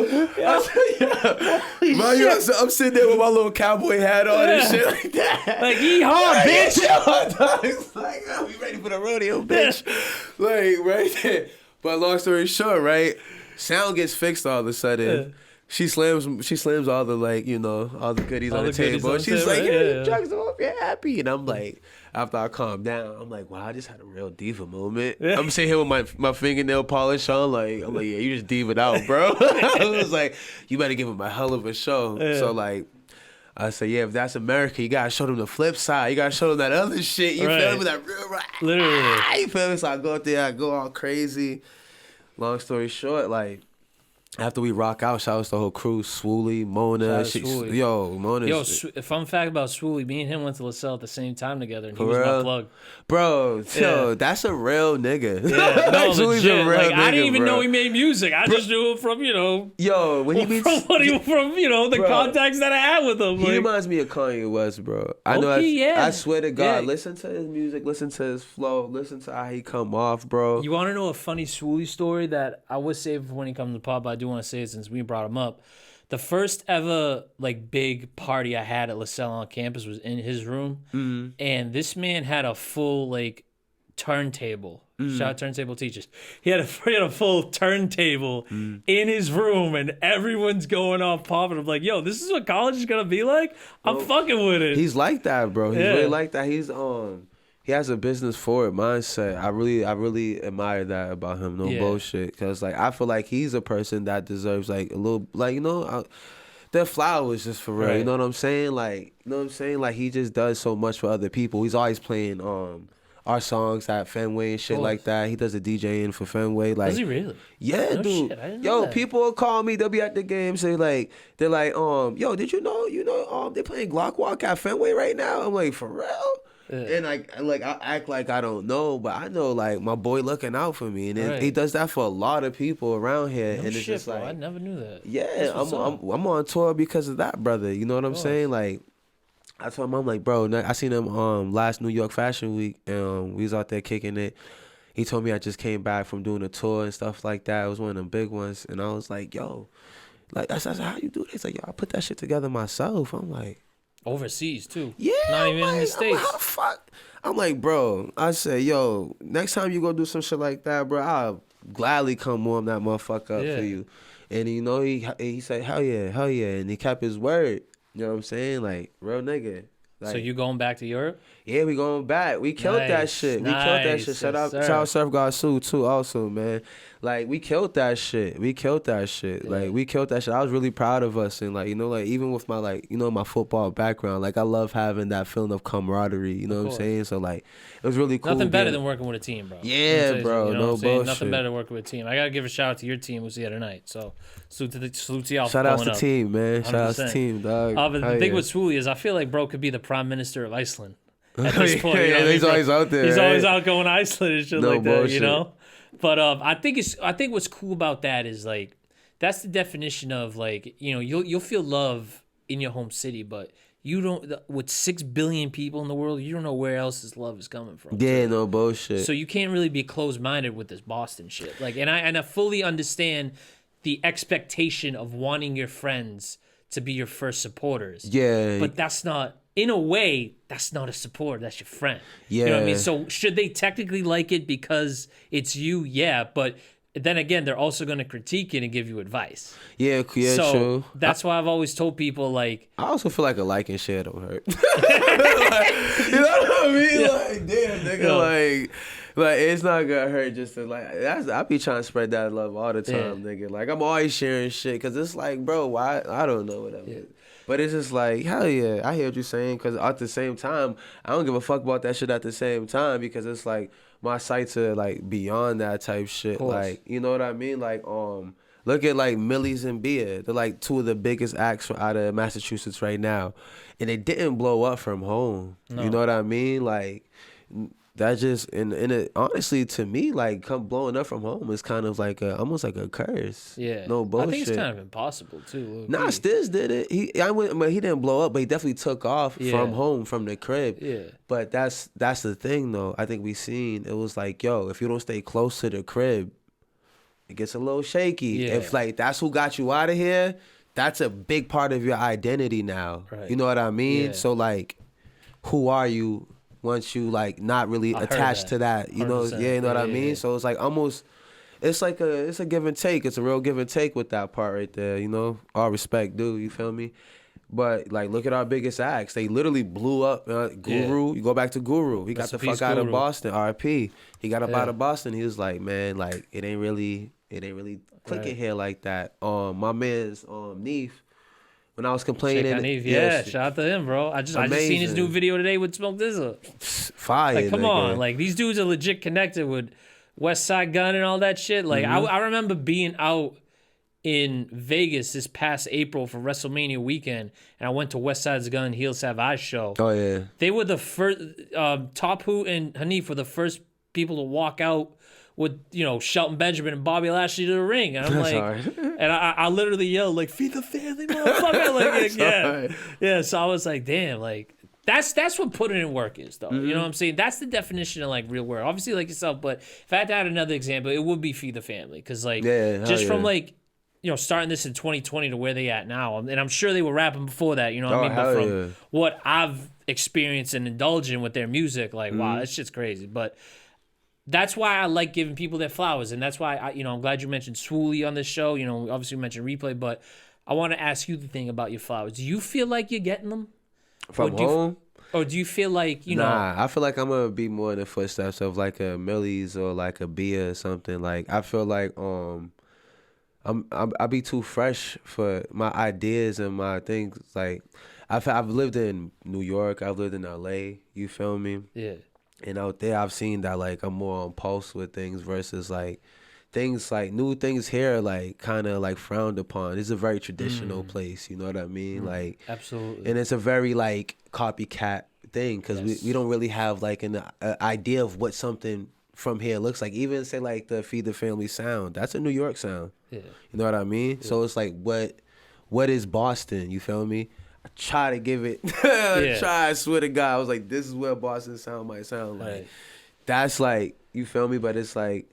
I'm sitting there with my little cowboy hat on and shit like that. Like, yeehaw, bitch. It's like, we ready for the rodeo, bitch. Like, right there. But long story short, right? sound gets fixed all of a sudden. She slams all the like, you know, all the goodies on the table. And she's like, yeah, Juxce, I hope you're happy. And I'm like, after I calm down, I'm like, wow, I just had a real diva moment. I'm sitting here with my fingernail polish on, I'm like, yeah, you just diva'd out, bro. I was like, you better give him a hell of a show. So like, I say, yeah, if that's America, you gotta show them the flip side. You gotta show them that other shit. You feel me? That real right. Literally. You feel me? So I go out there, I go all crazy. Long story short, like, after we rock out, shout out to the whole crew, Swooly, Mona. Mona. Fun fact about Swooly, me and him went to LaSalle at the same time together, and he was my plug. Bro, that's a real nigga. Yeah, no, Swooly's a real nigga, I didn't even know he made music. I just knew him from, when he meets... from the contacts that I had with him. He reminds me of Kanye West, bro. I swear to God, listen to his music, listen to his flow, listen to how he come off, bro. You want to know a funny Swooly story that I would save for when he comes to pop? I do want to say it since we brought him up. The first ever like big party I had at LaSalle on campus was in his room, and this man had a full like turntable. Shout out turntable teachers. He had a full turntable in his room, and everyone's going off popping. I'm like, yo, this is what college is gonna be like. I'm fucking with it. He's like that, bro. He's really like that. He's He has a business forward mindset. I really admire that about him. No bullshit. Because like I feel like he's a person that deserves like a little like their flowers just for real. Right. You know what I'm saying? Like Like he just does so much for other people. He's always playing our songs at Fenway and shit like that. He does a DJing for Fenway. Like, does he really? Yeah, no dude. Shit, I didn't know that. People will call me. They'll be at the game. They're like, yo, did you know, they're playing Glock Walk at Fenway right now? I'm like, for real? And I act like I don't know, but I know like my boy looking out for me, and he does that for a lot of people around here. No and it's shit, just like, bro. I never knew that. Yeah, I'm on tour because of that, brother. You know what I'm saying? Like, I told him, I'm like, bro, I seen him last New York Fashion Week, and we was out there kicking it. He told me I just came back from doing a tour and stuff like that. It was one of them big ones, and I was like, yo, like I said, how you do this? Like, yo, I put that shit together myself. I'm like. Overseas too. Yeah, not even in the States. How the fuck? I'm like, bro. I say, yo, next time you go do some shit like that, bro, I'll gladly come warm that motherfucker up for you. And he said, hell yeah, and he kept his word. You know what I'm saying? Like, real nigga. Like, so you going back to Europe? Yeah, we going back. We killed that shit. We killed that shit. Shout out Surf God Sue too, also, man. Like, we killed that shit. Like, we killed that shit. I was really proud of us. And, like, even with my, my football background, like, I love having that feeling of camaraderie. You know what I'm saying? So, like, it was really cool. Nothing better than working with a team, bro. Yeah, bro. No bullshit. Nothing better than working with a team. I got to give a shout out to your team, who's the other night. So, salute to y'all. Shout out to the team, man. 100%. Shout out to the team, dog. But the thing with Swooly is I feel like bro could be the prime minister of Iceland. At this point, he's always out there. He's always out going to Iceland and shit like that, But I think what's cool about that is like that's the definition of like you'll feel love in your home city, but you don't with 6 billion people in the world, you don't know where else this love is coming from. Yeah, no bullshit. So you can't really be closed minded with this Boston shit. Like, and I fully understand the expectation of wanting your friends to be your first supporters. Yeah, but that's not. In a way, that's not a supporter. That's your friend. Yeah. You know what I mean? So should they technically like it because it's you? Yeah. But then again, they're also going to critique it and give you advice. Yeah, so true. That's why I've always told people, like... I also feel like a like and share don't hurt. Like, you know what I mean? Yeah. Like, damn, nigga, like it's not gonna hurt just to like. I be trying to spread that love all the time, nigga. Like, I'm always sharing shit because it's like, bro, why? I don't know whatever. Yeah. But it's just like, hell yeah, I hear what you're saying. Because at the same time, I don't give a fuck about that shit at the same time because it's like my sights are like beyond that type shit. Like, you know what I mean? Like, look at like Millie's and Bia. They're like two of the biggest acts out of Massachusetts right now. And they didn't blow up from home. No. You know what I mean? Like, that just and it honestly to me like blowing up from home is kind of like almost like a curse. Yeah, no bullshit. I think it's kind of impossible too. Nah, Stiz did it. He didn't blow up, but he definitely took off from home, from the crib. Yeah, but that's the thing though. I think we seen it was like, yo, if you don't stay close to the crib, it gets a little shaky. Yeah. If like that's who got you out of here, that's a big part of your identity now. Right. You know what I mean? Yeah. So like, who are you? Once you like not really attached to that, you know, you know what I mean? So it's like almost, it's a give and take. It's a real give and take with that part right there. You know, all respect, dude. You feel me? But like, look at our biggest acts. They literally blew up. Guru, you go back to Guru. He got the fuck out of Boston. R.I.P. He got up out of Boston. He was like, man, like it ain't really clicking here like that. My man's Neef. When I was complaining, shout out to him, bro. I just seen his new video today with Smoke Dizza. Fire, like, come on, like these dudes are legit connected with West Side Gun and all that shit. Like I remember being out in Vegas this past April for WrestleMania weekend, and I went to West Side's Gun Heel Savage show. Oh yeah, they were the first. Top Hoot and Hanif were the first people to walk out with, you know, Shelton Benjamin and Bobby Lashley to the ring. And I'm like, and I literally yelled, like, feed the family, motherfucker. Like, yeah. So I was like, damn, like, that's what putting in work is, though. You know what I'm saying? That's the definition of, like, real work. Obviously, like yourself, but if I had to add another example, it would be feed the family. Because, like, from, like, you know, starting this in 2020 to where they at now, and I'm sure they were rapping before that, you know what I mean? But from what I've experienced and indulged in with their music, like, wow, that shit's crazy. But that's why I like giving people their flowers, and that's why I'm glad you mentioned Swooly on this show. You know, obviously you mentioned Replay, but I want to ask you the thing about your flowers. Do you feel like you're getting them from home, or do you feel like Nah, I feel like I'm gonna be more in the footsteps of like a Millie's or like a Bia or something. Like I feel like I be too fresh for my ideas and my things. Like I've lived in New York, I've lived in LA. You feel me? Yeah. And out there, I've seen that, like, I'm more on pulse with things versus, like, things, like, new things here, like, kind of, like, frowned upon. It's a very traditional place, you know what I mean? Like, absolutely. And it's a very, like, copycat thing because we don't really have, like, an idea of what something from here looks like. Even, say, like, the Feed the Family sound. That's a New York sound. Yeah. You know what I mean? Yeah. So it's like, what is Boston? You feel me? I try to give it. I swear to God, I was like, this is what Boston sound might sound like. Right. That's like, you feel me? But it's like,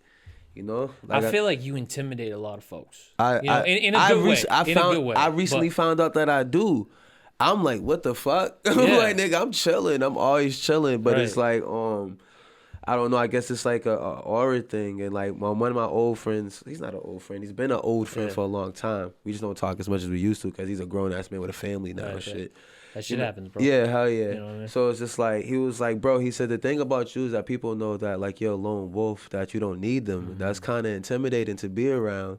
you know, like I feel like you intimidate a lot of folks. In a good way. I recently found out that I do. I'm like, what the fuck? I'm like, nigga, I'm chilling. I'm always chilling. But it's like, I don't know. I guess it's like a aura thing. And like one of my old friends, he's not an old friend. He's been an old friend for a long time. We just don't talk as much as we used to because he's a grown ass man with a family now and shit. That shit happens, bro. Yeah, hell yeah. You know what I mean? So it's just like, he was like, bro, he said the thing about you is that people know that like you're a lone wolf, that you don't need them. Mm-hmm. That's kind of intimidating to be around.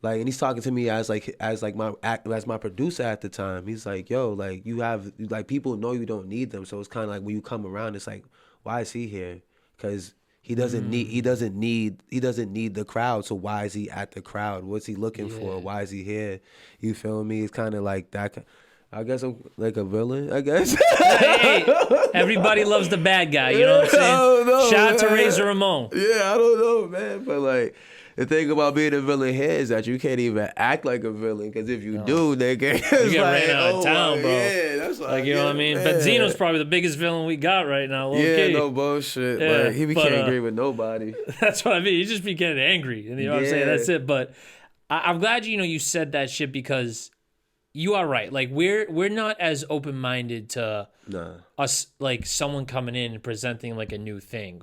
Like, and he's talking to me as my producer at the time. He's like, yo, like you have, like people know you don't need them. So it's kind of like when you come around, it's like, why is he here? Because he doesn't need the crowd. So why is he at the crowd? What's he looking for? Why is he here? You feel me? It's kind of like that. I guess I'm like a villain, I guess. Hey, everybody loves the bad guy, you know what I'm saying? No, shout out to Razor Ramon. Yeah, I don't know, man. But like, the thing about being a villain here is that you can't even act like a villain, because if you do, nigga, you get ran out of town, bro. Yeah, that's like, you know what I mean? Man. But Zeno's probably the biggest villain we got right now. No bullshit. Yeah, like, he can't agree with nobody. That's what I mean. He just be getting angry. You know what I'm saying? That's it. But I'm glad you said that shit, because you are right. Like, we're not as open-minded to us, like someone coming in and presenting like a new thing.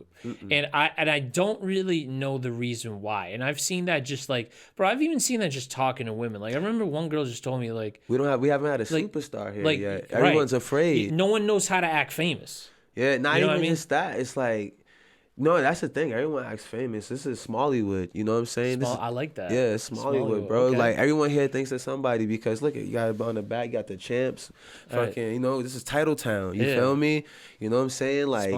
And I don't really know the reason why. And I've seen that just like, bro, I've even seen that just talking to women. Like, I remember one girl just told me, like, we haven't had a superstar here yet. Everyone's afraid. No one knows how to act famous. Yeah, not even just that. It's like, no, that's the thing. Everyone acts famous. This is Smalleywood. You know what I'm saying? I like that. Yeah, it's Smalleywood, bro. Okay. Like, everyone here thinks of somebody because, look, you got it on the back, you got the champs. Fucking, this is Title Town. You feel me? You know what I'm saying? Like,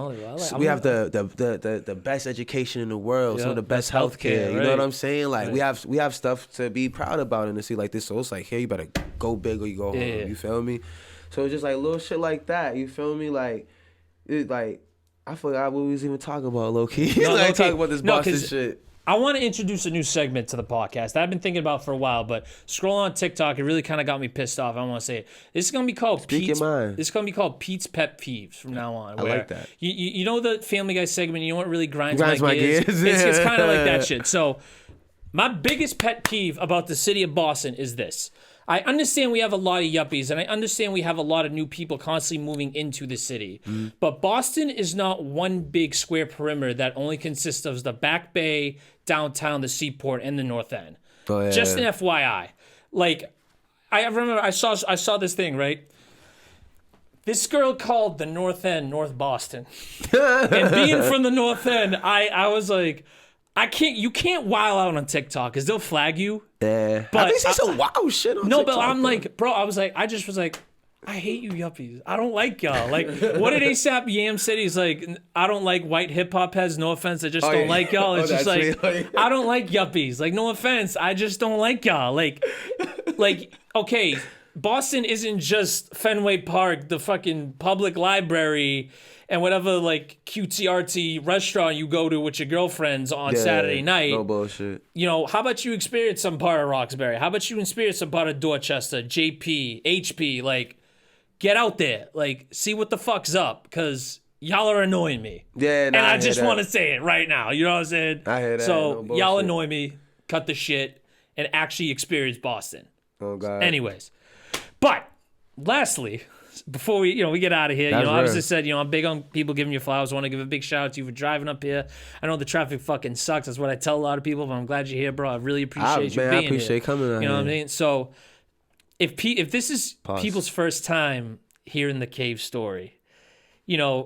we have the best education in the world, some of the best healthcare. You know what I'm saying? Like, we have stuff to be proud about in the city like this. So it's like, hey, you better go big or you go home. You feel me? So it's just like little shit like that. You feel me? Like, I forgot what we was even talking about, low-key. Talking about this Boston shit. I want to introduce a new segment to the podcast that I've been thinking about for a while, but scrolling on TikTok, it really kind of got me pissed off. I want to say it. This is going to be called Pete's. This is going to be called Pete's Pet Peeves from now on. I like that. You know the Family Guy segment, you know what really grinds my gears? It's kind of like that shit. So my biggest pet peeve about the city of Boston is this. I understand we have a lot of yuppies, and I understand we have a lot of new people constantly moving into the city. But Boston is not one big square perimeter that only consists of the Back Bay, downtown, the Seaport, and the North End. Oh, yeah. Just an FYI. Like, I remember I saw this thing, right? This girl called the North End North Boston. And being from the North End, I was like, you can't wild out on TikTok because they'll flag you. Yeah. But I mean, see some wild shit on No, TikTok, but I'm bro. like, bro, I just was like, I hate you yuppies. I don't like y'all. Like, what did ASAP Yam say? He's like, I don't like white hip hop heads. No offense, I just don't like y'all. It's just like, I don't like yuppies. Like, no offense, I just don't like y'all. Like, okay, Boston isn't just Fenway Park, the fucking public library, and whatever like cutesy artsy restaurant you go to with your girlfriends on Saturday night. No bullshit. You know, how about you experience some part of Roxbury? How about you experience some part of Dorchester, JP, HP? Like, get out there. Like, see what the fuck's up, because y'all are annoying me. Yeah, and I just want to say it right now. You know what I'm saying? I hear that. So, No y'all bullshit. annoy me. Cut the shit and actually experience Boston. Oh, God. Anyways. But, lastly, before we get out of here, That's I was rare. just said, I'm big on people giving you flowers. I want to give a big shout out to you for driving up here. I know the traffic fucking sucks. That's what I tell a lot of people, but I'm glad you're here, bro. I really appreciate you being I appreciate here. coming out You know what I here. mean? So, if this is Pause. people's first time hearing the CAEV story,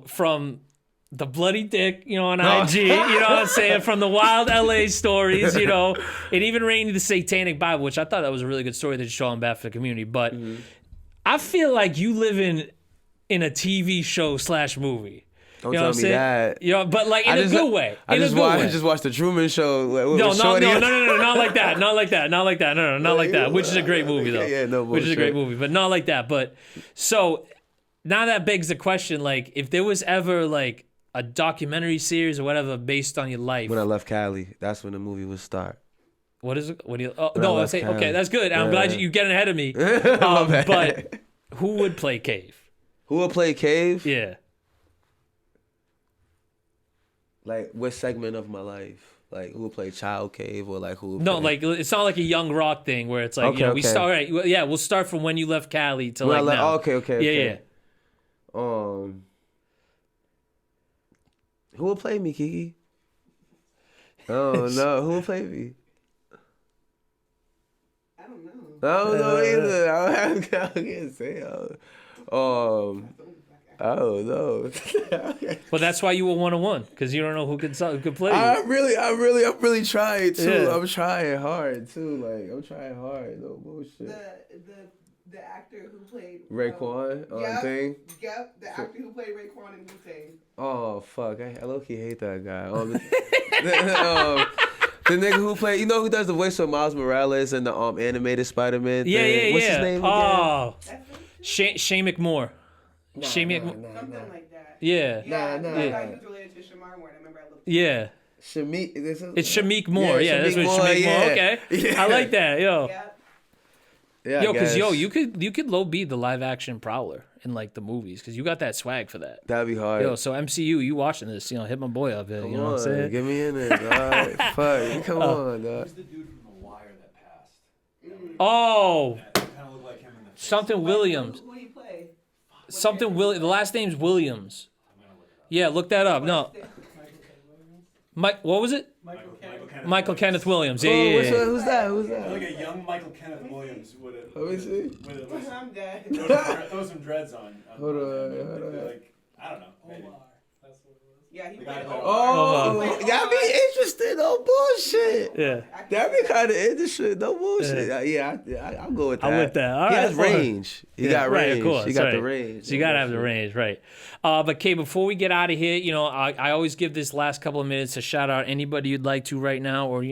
from the bloody dick, on IG, you know what I'm saying? From the wild LA stories, and even Rainy the Satanic Bible, which I thought that was a really good story that you're showing back for the community. But I feel like you live in a TV show / movie. Don't You know tell what me I'm saying? that. But like in a good way. I In a just good way. I just watched the Truman Show. Like, No, with not Shorty. like that. Not like that. Not like that. No, not like that. Which is a great movie, though. Yeah, no Which is a bullshit. great movie, but not like that. But so now that begs the question: like, if there was ever like a documentary series or whatever based on your life, When I left Cali, that's when the movie would start. what is it? What do you? Oh, I no, I left say Cali. okay. That's good. I'm glad you're getting ahead of me. My bad. But who would play CAEV? Who would play CAEV? Yeah. Like, what segment of my life? Like, who would play Child CAEV or like who would No, play... like it's not like a Young Rock thing where it's like Okay, we okay. start. Right, yeah, we'll start from when you left Cali to When I like left- now. okay. Yeah. Who will play me, Kiki? Oh no, who will play me? I don't know. I don't know either. I can't say. I don't know. But that's why you were 101 because you don't know who could play you. I'm really trying too. Yeah. I'm trying hard too. Like, I'm trying hard. No bullshit. The actor who played Raekwon thing. Yep, the actor who played Raekwon in Wu-Tang. Oh fuck! I low-key hate that guy. The nigga who played, who does the voice of Miles Morales in the animated Spider-Man thing? Yeah. What's his name again? Oh, That's it? Shane McMore. Shane McMore. Something like that. Yeah. Yeah, Nah. that guy who's related to Shamar Moore. I remember I looked. Yeah. Shamik. It's Shamik Moore. Yeah, that's what Moore, Shamik Moore. yeah. Okay. Yeah. I like that. Yo. Yep. Yeah, Yo, because you could low be the live action Prowler in like the movies because you got that swag for that. That'd be hard. Yo, so MCU, you watching this? Hit my boy up here. Come You know what I'm on, saying? get me in there, dog. Fuck, come on, dog. Who's the dude from The Wire that passed? Oh, That kind of looked like him in the face. something Williams. Who do you play? Something Williams. The last name's Williams. Yeah, look that up. No, Mike. What was it? Michael Kenneth Williams. Yeah, yeah, yeah. Who's that? Who's Like that? a young Michael Kenneth Williams would have. Let me see. I'm dead. Throw some dreads on. Hold on. Like, I don't know. Maybe. Yeah, he The played guy Omar. Oh, that'd be interesting. No bullshit. Yeah. That'd be kind of interesting. No bullshit. Yeah, I'll go with that. I'm with that. All He right, has fine. range. He Yeah, got right, range. of course, He got right. the range. So you gotta have the range, right? But Kay, before we get out of here, I always give this last couple of minutes to shout out anybody you'd like to right now, or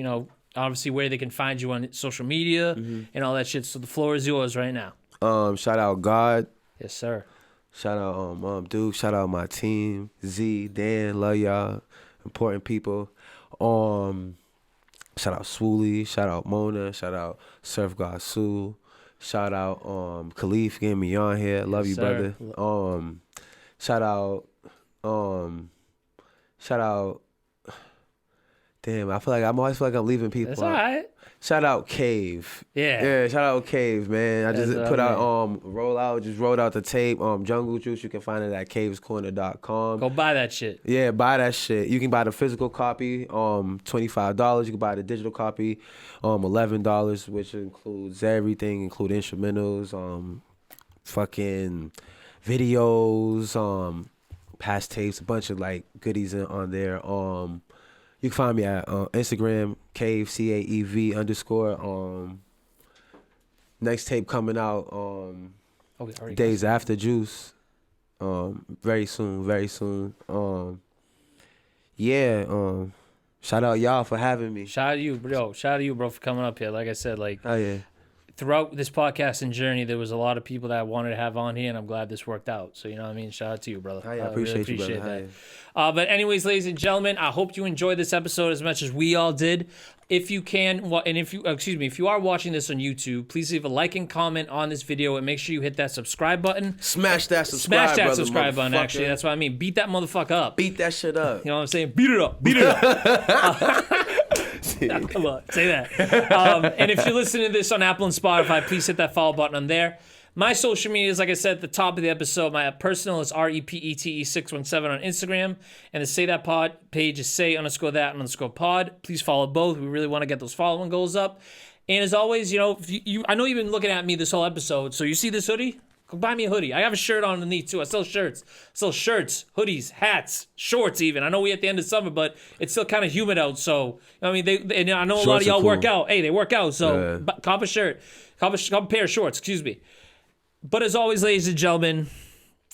obviously where they can find you on social media and all that shit. So the floor is yours right now. Shout out God. Yes, sir. Shout out Duke. Shout out my team. Z, Dan, love y'all. Important people. Shout out Swooly. Shout out Mona. Shout out Surf God Sue. Shout out Khalif getting me on here. Love you, sir. brother. Shout out Damn, I always feel like I'm leaving people. That's out. all right. Shout out CAEV. Yeah. Shout out CAEV, man. I just That's put what I out just rolled out the tape. Jungle Juice, you can find it at cavescorner.com. Go buy that shit. Yeah, buy that shit. You can buy the physical copy, $25. You can buy the digital copy, $11, which includes everything, include instrumentals, fucking videos, past tapes, a bunch of like goodies on there. You can find me at Instagram, CAEV, CAEV_. Next tape coming out days after Juice. Very soon. Shout out y'all for having me. Shout out to you, bro. Shout out to you, bro, for coming up here. Like I said, like Oh yeah. throughout this podcasting journey, there was a lot of people that I wanted to have on here, and I'm glad this worked out. So, you know what I mean? Shout out to you, brother. Oh, yeah, I really appreciate you, brother. that. Oh, But anyways, ladies and gentlemen, I hope you enjoyed this episode as much as we all did. If you can, and if you are watching this on YouTube, please leave a like and comment on this video, and make sure you hit that subscribe button. Smash that subscribe button, actually. That's what I mean. Beat that motherfucker up. Beat that shit up. You know what I'm saying? Beat it up. Beat it up. Come on, say that. And if you're listening to this on Apple and Spotify, please hit that follow button on there. My social media is, like I said at the top of the episode, my personal is REPETE617 on Instagram, and the Say That Pod page is say_that_pod. Please follow both. We really want to get those following goals up. And as always, you know, I know you've been looking at me this whole episode, so you see this hoodie? Go buy me a hoodie. I have a shirt on underneath too. I sell shirts. Hoodies, hats, shorts even. I know we're at the end of summer, but it's still kind of humid out. So, I mean, and I know a lot of y'all work out. Hey, they work out. So, cop a shirt. Cop a pair of shorts, excuse me. But as always, ladies and gentlemen,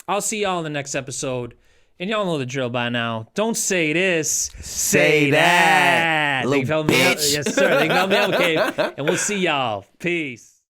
I'll see y'all in the next episode. And y'all know the drill by now. Don't say this. Say that. Little bitch. Yes, sir. They can help me out, okay? And we'll see y'all. Peace.